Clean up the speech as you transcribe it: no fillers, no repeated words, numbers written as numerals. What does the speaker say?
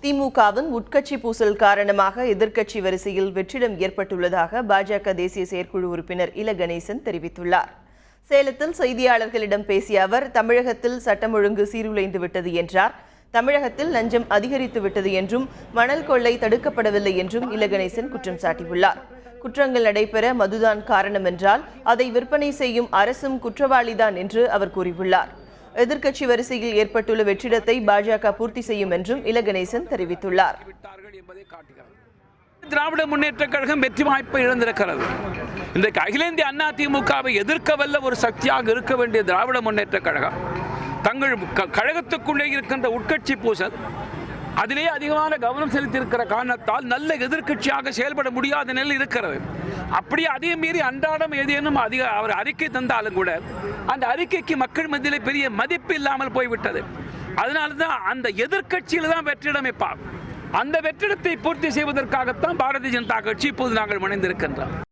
திமுகவின் உட்கட்சி பூசல் காரணமாக எதிர்க்கட்சி வரிசையில் வெற்றிடம் ஏற்பட்டுள்ளதாக பாஜக தேசிய செயற்குழு உறுப்பினர் இல கணேசன் தெரிவித்துள்ளார். சேலத்தில் செய்தியாளர்களிடம் பேசிய அவர், தமிழகத்தில் சட்டம் ஒழுங்கு சீர்குலைந்து விட்டது என்றார். தமிழகத்தில் லஞ்சம் அதிகரித்து விட்டது என்றும் மணல் கொள்ளை தடுக்கப்படவில்லை என்றும் இல கணேசன் குற்றம் சாட்டியுள்ளார். குற்றங்கள் நடைபெற மதுதான் காரணம் என்றால் அதை விற்பனை செய்யும் அரசும் குற்றவாளிதான் என்று அவர் கூறியுள்ளார். எதிர்க்கட்சி வரிசையில் ஏற்பட்டுள்ள வெற்றிடத்தை பாஜக பூர்த்தி செய்யும் என்றும் இல கணேசன் தெரிவித்துள்ளார். திராவிட முன்னேற்ற கழகம் வெற்றி வாய்ப்பை இழந்திருக்கிறது. இன்றைக்கு அகில இந்திய அண்ணா திமுகவை எதிர்க்க வல்ல ஒரு சக்தியாக இருக்க வேண்டிய திராவிட முன்னேற்ற கழகம் தங்கள் கழகத்துக்குள்ளே இருக்கின்ற உட்கட்சி பூசல் அதிலே அதிகமான கவனம் செலுத்தியிருக்கிற காரணத்தால் நல்ல எதிர்க்கட்சியாக செயல்பட முடியாத நிலை இருக்கிறது. அப்படியே அதே மீறி அன்றாடம் ஏதேனும் அவர் அறிக்கை தந்தாலும் கூட அந்த அறிக்கைக்கு மக்கள் மத்தியிலே பெரிய மதிப்பு இல்லாமல் போய்விட்டது. அதனால்தான் அந்த எதிர்க்கட்சியில் தான் வெற்றிடம் வைப்பார். அந்த வெற்றிடத்தை பூர்த்தி செய்வதற்காகத்தான் பாரதிய ஜனதா கட்சி இப்போது நாங்கள் முனைந்திருக்கின்றோம்.